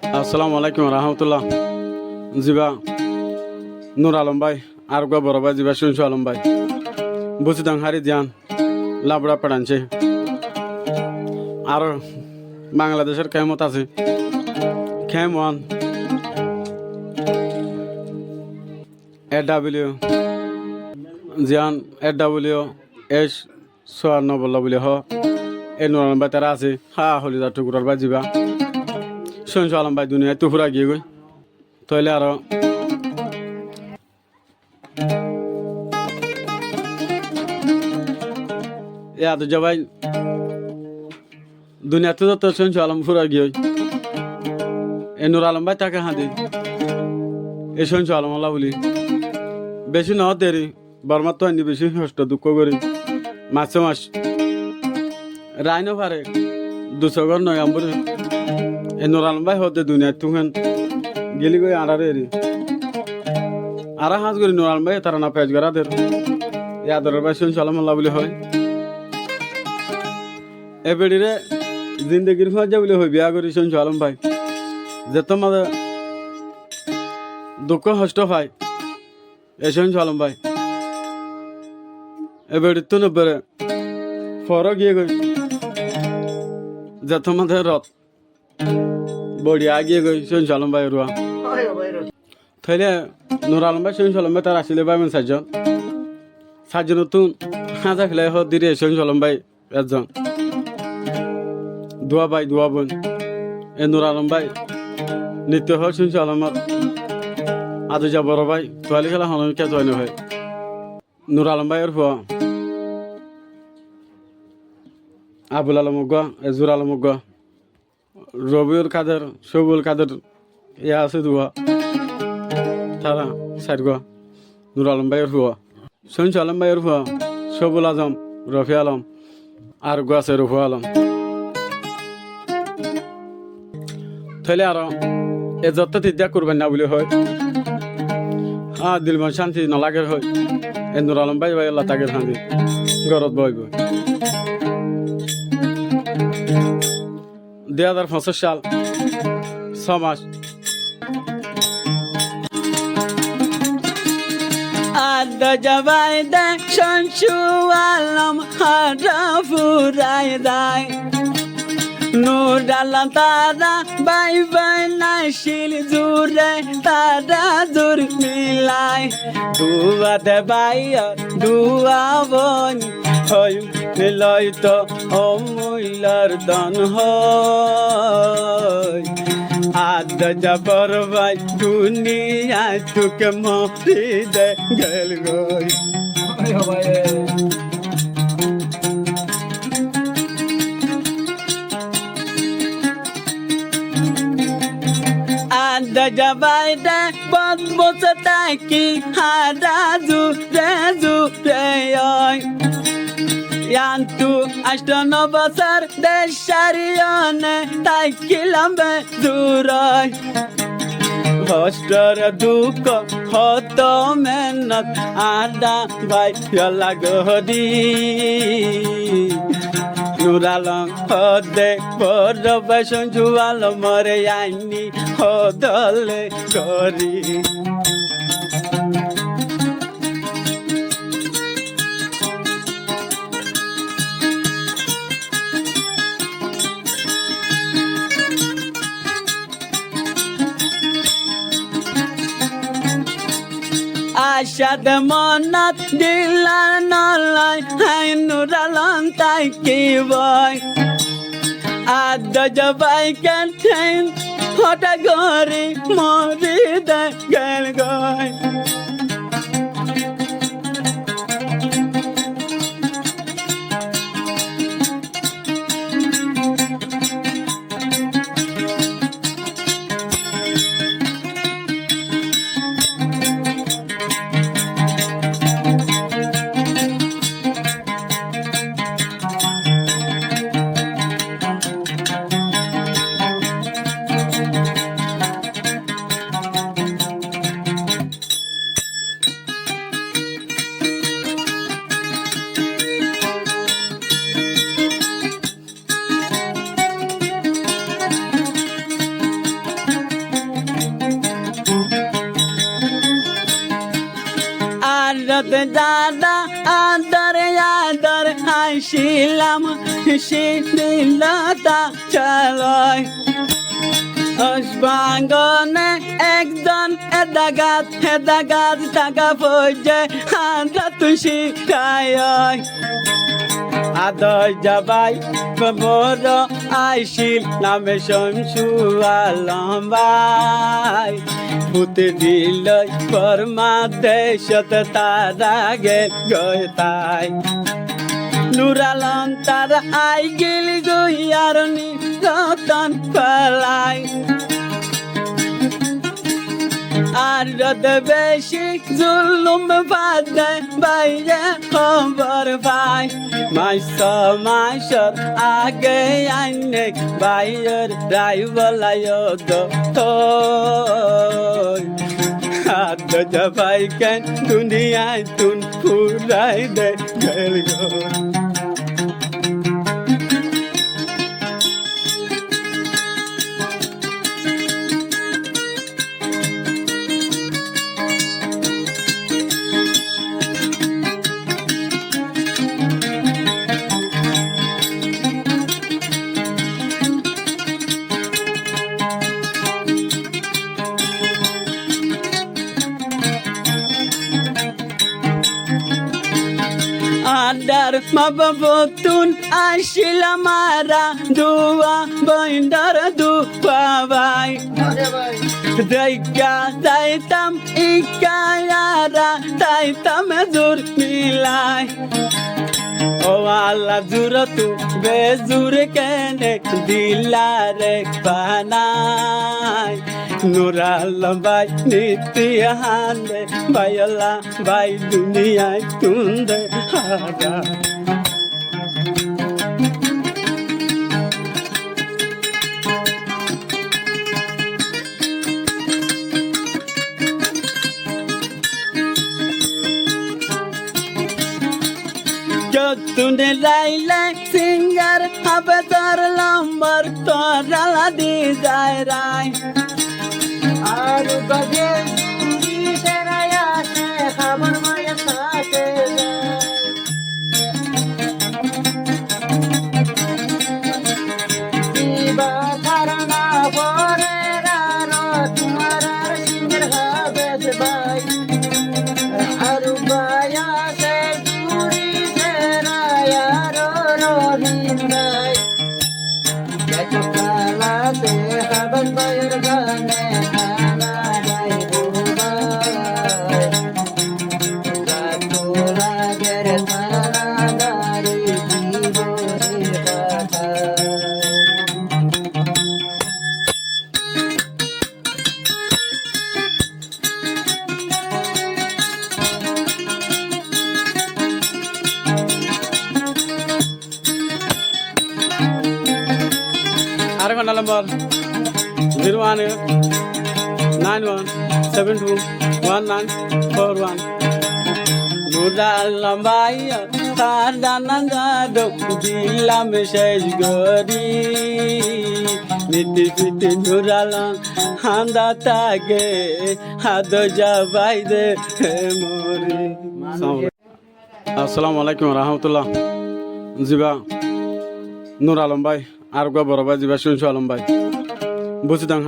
আসসালামু আলাইকুম রহমতুল্লাহ। জিবা নুর আলম ভাই আর গো বড় ভাই জিবা শুনছু আলম ভাই বুঝিদাং হারি দিয়ান লাবড়া পাঠানছে আর বাংলাদেশের কেমত আছে কেমন এডাব্লিউ জিয়ান এডাব্লিউ এস সোয়ার নবল্লা বলে হ এ নুর আলম ভাই তারা আছে হা হলিদা টুকুরার ভাই জিবা শুনছু আলম ভাই দুনিয়ায় তুফুরা গিয়ে গই তাইলে আরো তো যাবাই দুনিয়াতে তো শুনছু আলম ফুরা গিয়ে এ নুর আলম ভাই তাকে হাঁদি এ শুনছু আলম আল্লাহ বলি বেশি ন দেরি বর্মার তো আনি বেশি কষ্ট দুঃখ করি মাসে মাস রাইনও পারে 200 ঘর নয় আমবরে এ নুর আলম ভাই হতে দুনিয়া তুহেন গেলি গই আড়ারে এরি আরা হাজ করি নুর আলম ভাই তারা না পেজ গড়া দের ইয়াদরের ভাই শুনছু আলম আল্লাহ বলি হয় এ বেড়িরে জিন্দগির ফাঁজা বলে হই বিয়া করি শুনছু আলম ভাই যে তোমাদের দুঃখ কষ্ট পাই এ শুনছু আলম ভাই এ বেড়ির তো নব্বরে ফরক গিয়ে গই যে তোমাদের রথ বড়ি আগিয়ে গই শুনছু আলম ভাই রুয়া তাইলে নুর আলম ভাই শুনছু আলম ভাই তার আসলে ভাই মানে সাতজন নতুন হাজা খেলে হ দিরে শুনছু আলম ভাই একজন দোয়া ভাই দোয়া বোন এ নুর আলম ভাই নিত্য হয় শুনছু আলমার আদু যা বড় ভাই তোয়ালি খেলা হন কে তোয়ানি ভাই নুর আলম ভাইয়ের হুয়া আবুল আলম উগ্গা এজুর আলম উগ্গা রবিউল কাদের সবুল কাদের ইয়া আছে দুয়া তারা সাইড গা নুর আলম ভাইয়ের হুয়া শুনছু আলম ভাইয়ের হুয়া সবুল আজম রফি আলম আর গো আছে রফু আলম তাহলে আরো এ যত তিদ্যা করবেন না বলে হয় দিল মন শান্তি নালাগের হয় এ নুর আলম ভাই ভাই আল্লাহ তাকে শান্তি গরত বইব 2025 সাল 6 মাস আদা জবাই দে শুনছু আলম হারা ফুরাই দাই নুর আলম তারা বাই বাই নাইশিল জুরে তারা জুর মিলাই দুয়া দে বাই দুয়া বন হই লই তো অমূল্যর দন হয় আদ জবর ভাই দুনিয়া তুকে মরি দে গেল গই আদ জবাই দে বদ বস তাকি হারা জুরে জুরে Yantu ashtono basar desharione taikilam be durai Hostar duko hoto menat ada vai yalla godi Nuralam hode porro bashon jualo more yani hodole gori Ashad মনত দিলা নলাই হাই নুর আলম তাই কি বই আদ জবাই কেন হঠাৎ গরি মরি দে গেল গই সাথে দাদা আদরে আদর হাসিলাম শিথিলতা চলয় অসবাঙ্গনে একজন এদাগাত টাকা পয়সা হাঁটা তুষি খায় আদর যাবাই বড় আইসিল নামে শমসু আলম ভাই পুতে দিল পরমা দেশত তারা গেল গয় তাই নুরালম তার আই গেলি গইয়ার রতন পালাই আর রদ বেশি জুলুম বাদে বাইরে খবর পাই মাইসর আগে আইনে বাইর রাই বলাই হাত জবাই কেন দুনিয়ায় তুন ফুরাই দে গেল গো আদার মাবতুন আসিল মারা দুয়া বইন্দার দুপাবাই দেখা যাইতাম ইকায়ারা তাইতাম জোর মিলাই ও আল্লাহ জুর তু বেজুর কেনে দিলারে বানাই নুরালম ভাই নীতি হান্দে ভাইলা ভাই দুনিয়ায় তুন্দে হারা তুনে লাইলে সিঙ্গার হবে তোর লম্বর তোরা দি যায় রায় আর গজে পুরি তেরায়া সে খবর মায়া থাকে দিবা ধারণা পরে রানো তোমার সিঙ্গার হবে ভাই আর বায়া সে পুরি তেরায়া রো হিন্দাই এত কালা সে খবর বাইর গানে আর কোন নম্বর 0191721941 নুরালম ভাই তার জানান জাদু দিলাম শেষ গরি নীতি পিতি নুরালম হান্দা তাগে হাদ যাবাই দে মরি আসসালামু আলাইকুম রহমতুল্লাহ জিবা নুরালম ভাই আর গো বড় ভাই জিবা শুনছো আলম ভাই বুঝিদাং